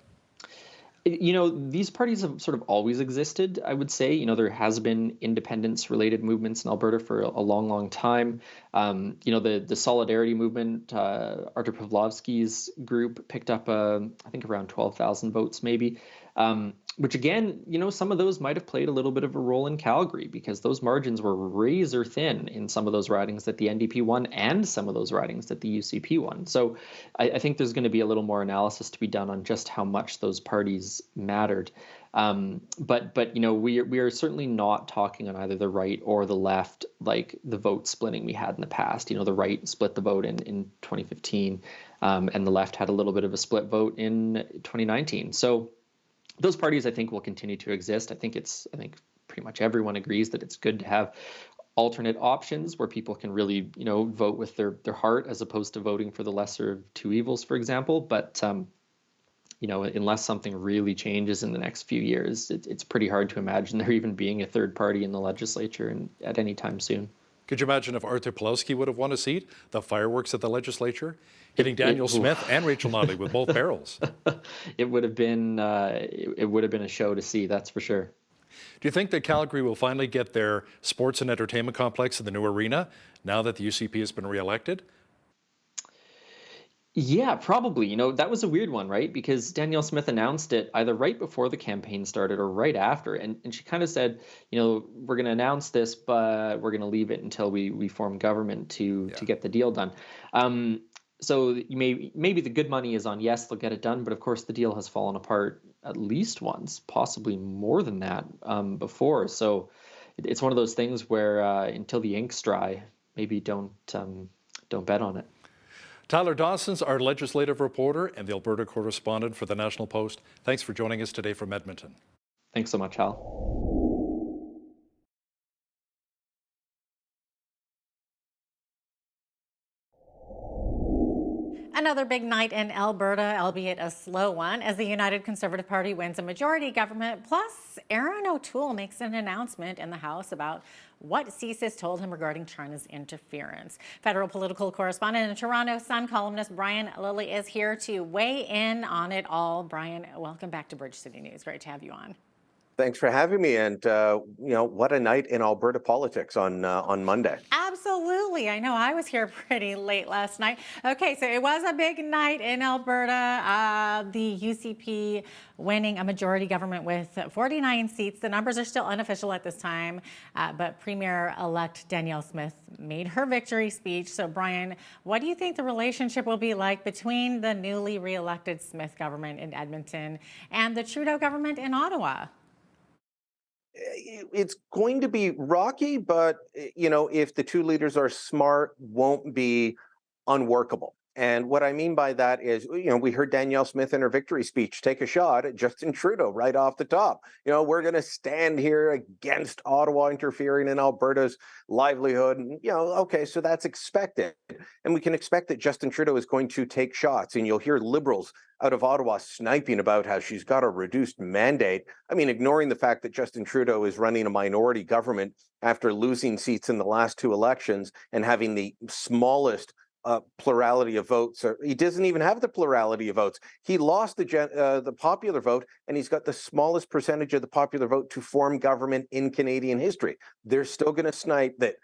[SPEAKER 10] You know, these parties have sort of always existed, I would say. You know, there has been independence-related movements in Alberta for a long, long time. You know, the Solidarity movement, Artur Pawlowski's group picked up, I think, around 12,000 votes maybe, which, again, you know, some of those might have played a little bit of a role in Calgary because those margins were razor thin in some of those ridings that the NDP won and some of those ridings that the UCP won. So I think there's going to be a little more analysis to be done on just how much those parties mattered. But you know, we are certainly not talking on either the right or the left like the vote splitting we had in the past. You know, the right split the vote in 2015, and the left had a little bit of a split vote in 2019. So those parties, I think, will continue to exist. I think pretty much everyone agrees that it's good to have alternate options where people can really, you know, vote with their heart as opposed to voting for the lesser of two evils, for example. But you know, unless something really changes in the next few years, it's pretty hard to imagine there even being a third party in the legislature at any time soon.
[SPEAKER 1] Could you imagine if Artur Pawlowski would have won a seat? The fireworks at the legislature, hitting Danielle Smith and Rachel Notley with both barrels.
[SPEAKER 10] It would have been a show to see, that's for sure.
[SPEAKER 1] Do you think that Calgary will finally get their sports and entertainment complex in the new arena now that the UCP has been reelected?
[SPEAKER 10] Yeah, probably. That was a weird one, right? Because Danielle Smith announced it either right before the campaign started or right after. And she kind of said, we're going to announce this, but we're going to leave it until we form government to get the deal done. So maybe the good money is on, yes, they'll get it done. But of course, the deal has fallen apart at least once, possibly more than that before. So it's one of those things where until the ink's dry, maybe don't bet on it.
[SPEAKER 1] Tyler Dawson's our legislative reporter and the Alberta correspondent for the National Post. Thanks for joining us today from Edmonton.
[SPEAKER 10] Thanks so much, Hal.
[SPEAKER 12] Another big night in Alberta, albeit a slow one, as the United Conservative Party wins a majority government. Plus, Aaron O'Toole makes an announcement in the House about what CSIS told him regarding China's interference. Federal political correspondent and Toronto Sun columnist Brian Lilly is here to weigh in on it all. Brian, welcome back to Bridge City News. Great to have you on.
[SPEAKER 11] Thanks for having me. And, what a night in Alberta politics on Monday.
[SPEAKER 12] Absolutely. I know I was here pretty late last night. Okay, so it was a big night in Alberta. The UCP winning a majority government with 49 seats. The numbers are still unofficial at this time, but Premier-elect Danielle Smith made her victory speech. So, Brian, what do you think the relationship will be like between the newly re-elected Smith government in Edmonton and the Trudeau government in Ottawa?
[SPEAKER 11] It's going to be rocky, but, if the two leaders are smart, won't be unworkable. And what I mean by that is, we heard Danielle Smith in her victory speech take a shot at Justin Trudeau right off the top. We're going to stand here against Ottawa interfering in Alberta's livelihood. And, okay, so that's expected. And we can expect that Justin Trudeau is going to take shots. And you'll hear Liberals out of Ottawa sniping about how she's got a reduced mandate. I mean, ignoring the fact that Justin Trudeau is running a minority government after losing seats in the last two elections and having the smallest plurality of votes. He doesn't even have the plurality of votes. He lost the popular vote, and he's got the smallest percentage of the popular vote to form government in Canadian history. They're still going to snipe that,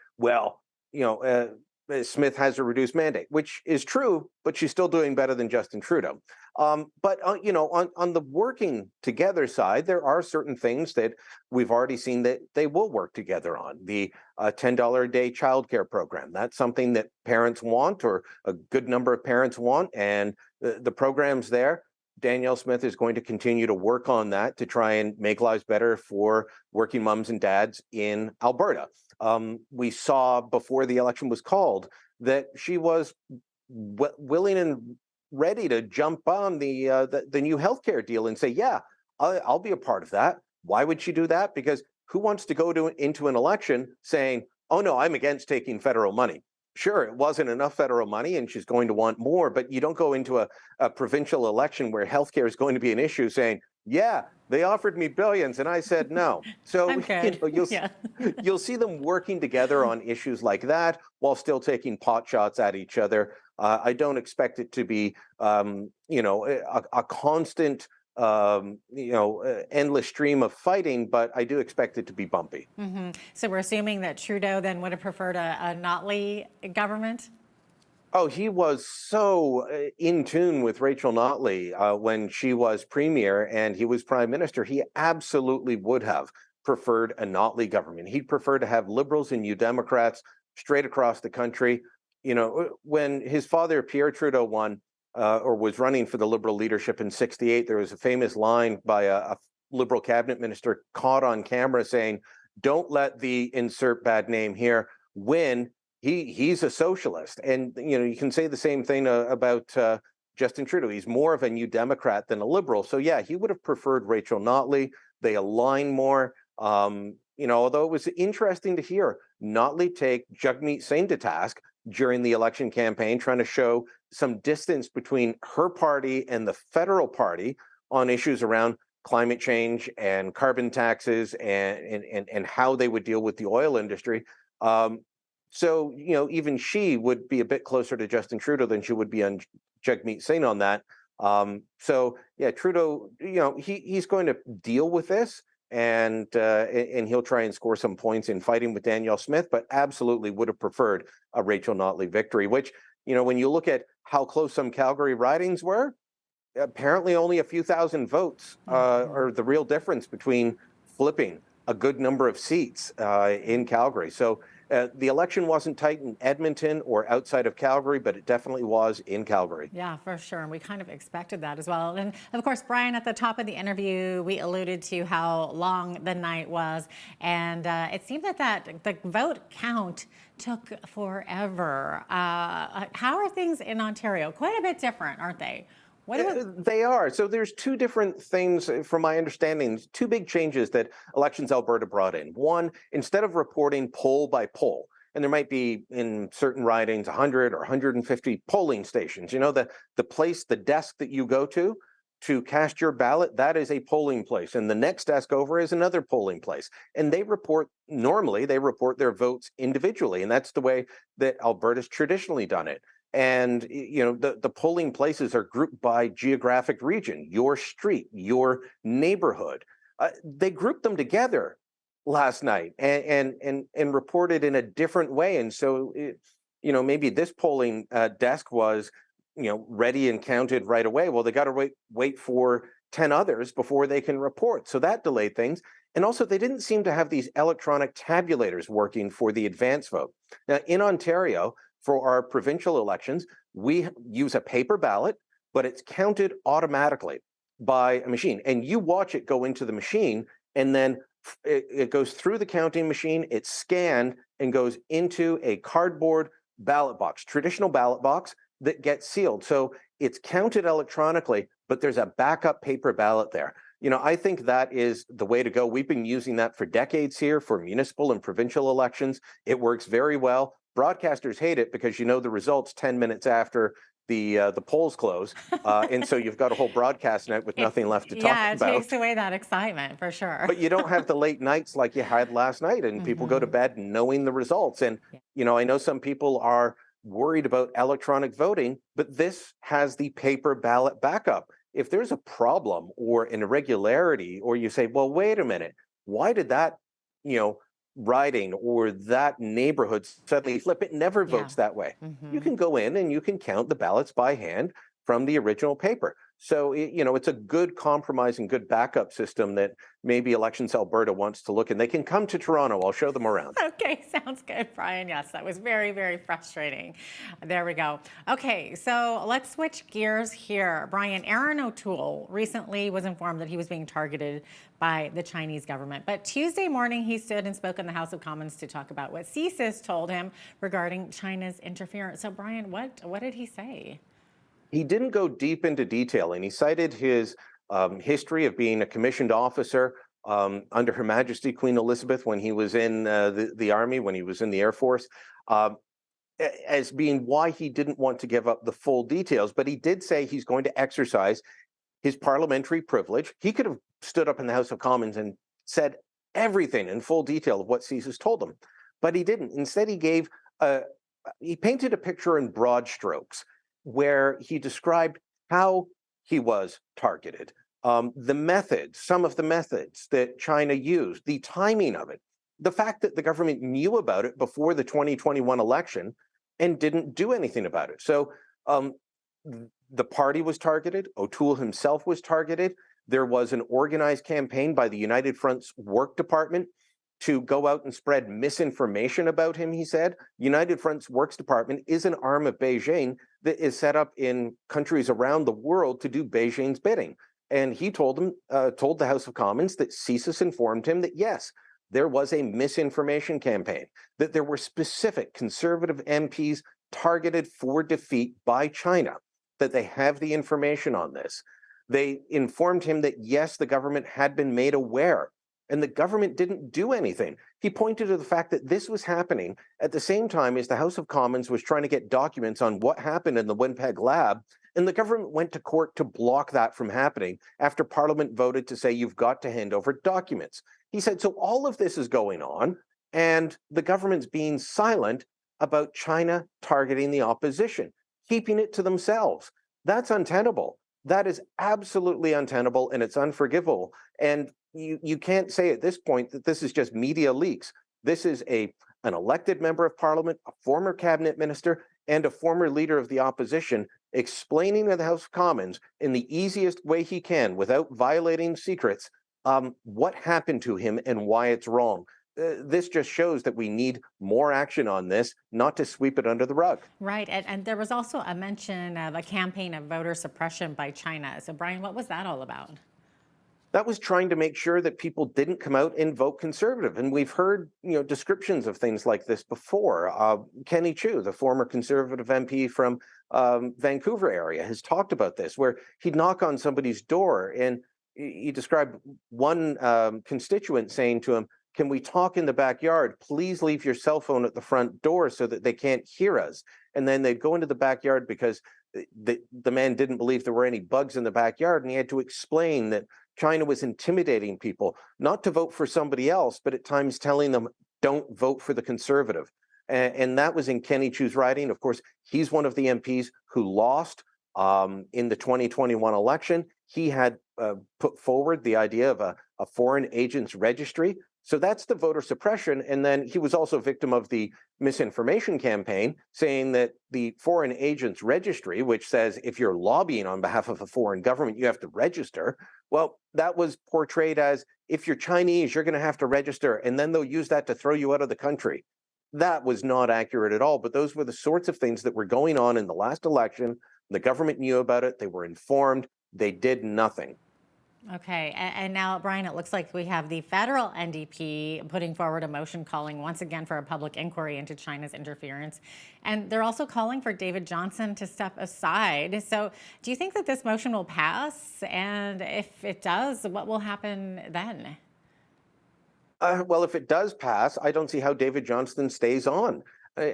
[SPEAKER 11] Smith has a reduced mandate, which is true, but she's still doing better than Justin Trudeau. But on the working together side, there are certain things that we've already seen that they will work together on. The $10 a day childcare program. That's something that parents want, or a good number of parents want, and the program's there. Danielle Smith is going to continue to work on that to try and make lives better for working moms and dads in Alberta. We saw before the election was called that she was willing and ready to jump on the new healthcare deal and say, yeah, I'll be a part of that. Why would she do that? Because who wants to go into an election saying, oh, no, I'm against taking federal money? Sure, it wasn't enough federal money and she's going to want more, but you don't go into a provincial election where healthcare is going to be an issue saying, yeah, they offered me billions and I said no. So you'll see them working together on issues like that while still taking pot shots at each other. I don't expect it to be, a constant, endless stream of fighting, but I do expect it to be bumpy.
[SPEAKER 12] Mm-hmm. So we're assuming that Trudeau then would have preferred a Notley government?
[SPEAKER 11] Oh, he was so in tune with Rachel Notley when she was premier and he was prime minister. He absolutely would have preferred a Notley government. He'd prefer to have Liberals and New Democrats straight across the country. When his father, Pierre Trudeau, won or was running for the Liberal leadership in '68, there was a famous line by a Liberal cabinet minister caught on camera saying, don't let the insert bad name here win. He's a socialist. And, you can say the same thing about Justin Trudeau. He's more of a New Democrat than a Liberal. So, yeah, he would have preferred Rachel Notley. They align more. Although it was interesting to hear Notley take Jagmeet Singh to task during the election campaign, trying to show some distance between her party and the federal party on issues around climate change and carbon taxes and how they would deal with the oil industry. So, even she would be a bit closer to Justin Trudeau than she would be on Jagmeet Singh on that. Trudeau, he's going to deal with this and he'll try and score some points in fighting with Danielle Smith, but absolutely would have preferred a Rachel Notley victory, which, when you look at how close some Calgary ridings were. Apparently only a few thousand votes are the real difference between flipping a good number of seats in Calgary. So the election wasn't tight in Edmonton or outside of Calgary, but it definitely was in Calgary.
[SPEAKER 12] Yeah, for sure. And we kind of expected that as well. And of course, Brian, at the top of the interview, we alluded to how long the night was. And it seemed that the vote count took forever. How are things in Ontario? Quite a bit different, aren't they?
[SPEAKER 11] They are. So there's two different things, from my understanding, two big changes that Elections Alberta brought in. One, instead of reporting poll by poll, and there might be in certain ridings 100 or 150 polling stations, you know, the desk that you go to cast your ballot, that is a polling place. And the next desk over is another polling place. And normally they report their votes individually. And that's the way that Alberta's traditionally done it. And, you know, the polling places are grouped by geographic region, your street, your neighborhood. They grouped them together last night and reported in a different way. And so, you know, maybe this polling desk was, you know, ready and counted right away. Well, they got to wait for 10 others before they can report. So that delayed things. And also, they didn't seem to have these electronic tabulators working for the advance vote. Now, in Ontario, for our provincial elections, we use a paper ballot, but it's counted automatically by a machine. And you watch it go into the machine, and then it goes through the counting machine, it's scanned, and goes into a cardboard ballot box, traditional ballot box that gets sealed. So it's counted electronically, but there's a backup paper ballot there. You know, I think that is the way to go. We've been using that for decades here for municipal and provincial elections. It works very well. Broadcasters hate it because you know the results 10 minutes after the polls close. And so you've got a whole broadcast night with nothing left to talk about.
[SPEAKER 12] Yeah, it takes away that excitement for sure.
[SPEAKER 11] But you don't have the late nights like you had last night, and people go to bed knowing the results. And, you know, I know some people are worried about electronic voting, but this has the paper ballot backup. If there's a problem or an irregularity, or you say, well, wait a minute, why did that, you know, riding or that neighborhood suddenly flip? It never votes that way. You can go in and you can count the ballots by hand from the original paper. So, you know, it's a good compromise and good backup system that maybe Elections Alberta wants to look, and they can come to Toronto. I'll show them around.
[SPEAKER 12] Okay, sounds good, Brian. Yes, that was very, very frustrating. There we go. Okay, so let's switch gears here. Brian, Aaron O'Toole recently was informed that he was being targeted by the Chinese government. But Tuesday morning, he stood and spoke in the House of Commons to talk about what CSIS told him regarding China's interference. So, Brian, what did he say?
[SPEAKER 11] He didn't go deep into detail, and he cited his history of being a commissioned officer under Her Majesty Queen Elizabeth when he was in the Army, when he was in the Air Force, as being why he didn't want to give up the full details. But he did say he's going to exercise his parliamentary privilege. He could have stood up in the House of Commons and said everything in full detail of what CSIS told him, but he didn't. Instead, he painted a picture in broad strokes, where he described how he was targeted, the methods, some of the methods that China used, the timing of it, the fact that the government knew about it before the 2021 election and didn't do anything about it. So the party was targeted. O'Toole himself was targeted. There was an organized campaign by the United Front's work department to go out and spread misinformation about him, he said. United Front's Works Department is an arm of Beijing that is set up in countries around the world to do Beijing's bidding. And he told the House of Commons that CSIS informed him that, yes, there was a misinformation campaign, that there were specific conservative MPs targeted for defeat by China, that they have the information on this. They informed him that, yes, the government had been made aware, and the government didn't do anything. He pointed to the fact that this was happening at the same time as the House of Commons was trying to get documents on what happened in the Winnipeg lab, and the government went to court to block that from happening after Parliament voted to say you've got to hand over documents. He said, so all of this is going on, and the government's being silent about China targeting the opposition, keeping it to themselves. That's untenable. That is absolutely untenable, and it's unforgivable. And you can't say at this point that this is just media leaks. This is an elected member of Parliament, a former cabinet minister, and a former leader of the opposition explaining to the House of Commons in the easiest way he can without violating secrets what happened to him and why it's wrong. This just shows that we need more action on this, not to sweep it under the rug.
[SPEAKER 12] Right, and there was also a mention of a campaign of voter suppression by China. So Brian, what was that all about?
[SPEAKER 11] That was trying to make sure that people didn't come out and vote Conservative. And we've heard, descriptions of things like this before. Kenny Chiu, the former Conservative MP from Vancouver area, has talked about this, where he'd knock on somebody's door and he described one constituent saying to him, "Can we talk in the backyard? Please leave your cell phone at the front door so that they can't hear us." And then they'd go into the backyard because the man didn't believe there were any bugs in the backyard, and he had to explain that China was intimidating people not to vote for somebody else, but at times telling them, don't vote for the Conservative. And that was in Kenny Chiu's riding. Of course, he's one of the MPs who lost in the 2021 election. He had put forward the idea of a foreign agents registry. So that's the voter suppression. And then he was also a victim of the misinformation campaign, saying that the foreign agents registry, which says if you're lobbying on behalf of a foreign government, you have to register. Well, that was portrayed as if you're Chinese, you're going to have to register, and then they'll use that to throw you out of the country. That was not accurate at all. But those were the sorts of things that were going on in the last election. The government knew about it. They were informed. They did nothing.
[SPEAKER 12] Okay, and now, Brian, it looks like we have the federal NDP putting forward a motion calling once again for a public inquiry into China's interference. And they're also calling for David Johnston to step aside. So do you think that this motion will pass? And if it does, what will happen then?
[SPEAKER 11] Well, if it does pass, I don't see how David Johnston stays on.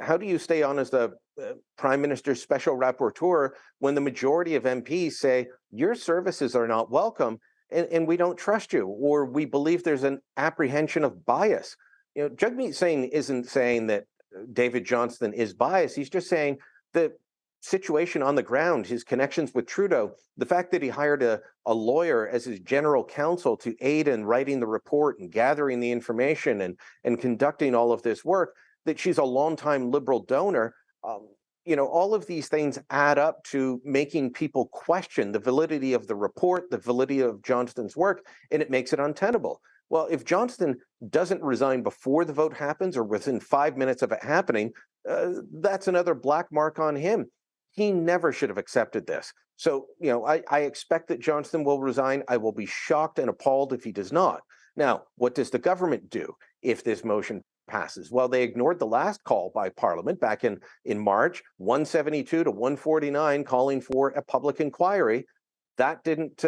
[SPEAKER 11] How do you stay on as the Prime Minister's special rapporteur when the majority of MPs say your services are not welcome and we don't trust you, or we believe there's an apprehension of bias? Jagmeet Singh isn't saying that David Johnston is biased. He's just saying the situation on the ground, his connections with Trudeau, the fact that he hired a lawyer as his general counsel to aid in writing the report and gathering the information and conducting all of this work, that she's a longtime Liberal donor. All of these things add up to making people question the validity of the report, the validity of Johnston's work, and it makes it untenable. Well, if Johnston doesn't resign before the vote happens or within 5 minutes of it happening, that's another black mark on him. He never should have accepted this. So, I expect that Johnston will resign. I will be shocked and appalled if he does not. Now, what does the government do if this motion passes? Well, they ignored the last call by Parliament back in March, 172 to 149, calling for a public inquiry. That didn't,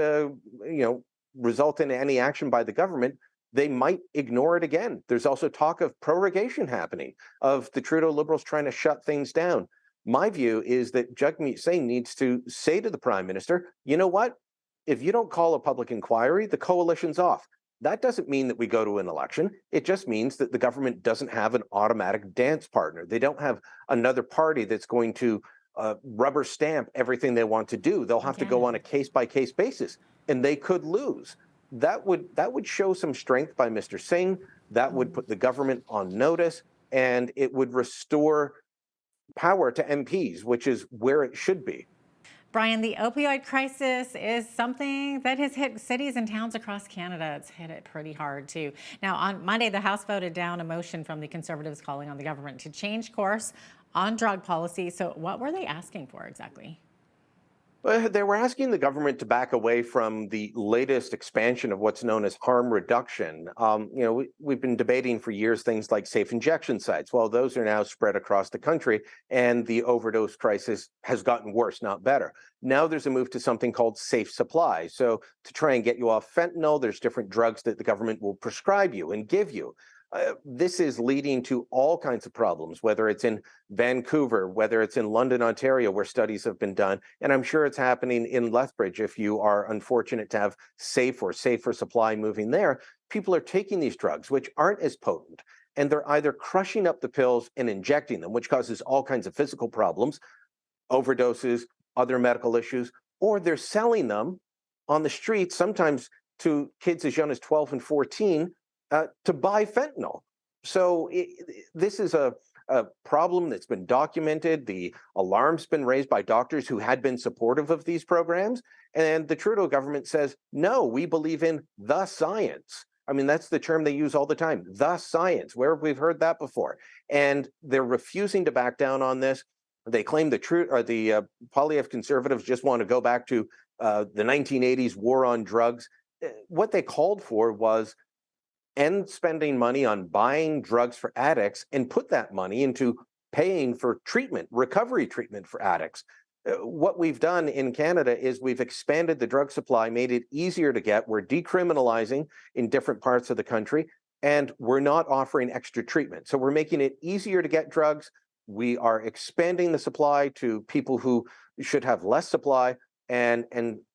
[SPEAKER 11] result in any action by the government. They might ignore it again. There's also talk of prorogation happening, of the Trudeau Liberals trying to shut things down. My view is that Jagmeet Singh needs to say to the Prime Minister, you know what? If you don't call a public inquiry, the coalition's off. That doesn't mean that we go to an election. It just means that the government doesn't have an automatic dance partner. They don't have another party that's going to rubber stamp everything they want to do. They'll have to go on a case-by-case basis, and they could lose. That would show some strength by Mr. Singh. That would put the government on notice, and it would restore power to MPs, which is where it should be.
[SPEAKER 12] Brian, the opioid crisis is something that has hit cities and towns across Canada. It's hit it pretty hard, too. Now, on Monday, the House voted down a motion from the Conservatives calling on the government to change course on drug policy. So what were they asking for exactly?
[SPEAKER 11] They were asking the government to back away from the latest expansion of what's known as harm reduction. We've been debating for years things like safe injection sites. Well, those are now spread across the country, and the overdose crisis has gotten worse, not better. Now there's a move to something called safe supply. So to try and get you off fentanyl, there's different drugs that the government will prescribe you and give you. This is leading to all kinds of problems, whether it's in Vancouver, whether it's in London, Ontario, where studies have been done. And I'm sure it's happening in Lethbridge if you are unfortunate to have safer supply moving there. People are taking these drugs, which aren't as potent, and they're either crushing up the pills and injecting them, which causes all kinds of physical problems, overdoses, other medical issues, or they're selling them on the streets, sometimes to kids as young as 12 and 14, to buy fentanyl. So this is a a problem that's been documented. The alarm's been raised by doctors who had been supportive of these programs. And the Trudeau government says, no, we believe in the science. I mean, that's the term they use all the time, the science. Where have we heard that before? And they're refusing to back down on this. They claim the Poilievre Conservatives just want to go back to the 1980s war on drugs. What they called for was end spending money on buying drugs for addicts and put that money into paying for treatment, recovery treatment for addicts. What we've done in Canada is we've expanded the drug supply, made it easier to get. We're decriminalizing in different parts of the country, and we're not offering extra treatment. So we're making it easier to get drugs. We are expanding the supply to people who should have less supply. And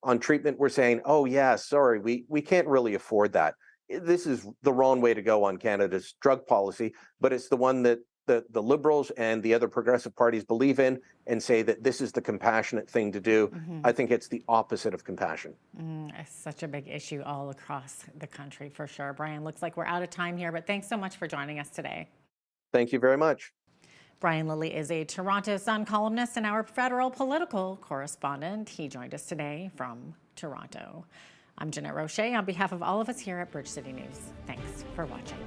[SPEAKER 11] on treatment, we're saying, oh, yeah, sorry, we can't really afford that. This is the wrong way to go on Canada's drug policy, but it's the one that the Liberals and the other progressive parties believe in and say that this is the compassionate thing to do. I think it's the opposite of compassion.
[SPEAKER 12] It's such a big issue all across the country, for sure. Brian, looks like we're out of time here, but thanks so much for joining us today.
[SPEAKER 11] Thank you very much.
[SPEAKER 12] Brian Lilly is a Toronto Sun columnist and our federal political correspondent. He joined us today from Toronto. I'm Jeanette Roche on behalf of all of us here at Bridge City News. Thanks for watching.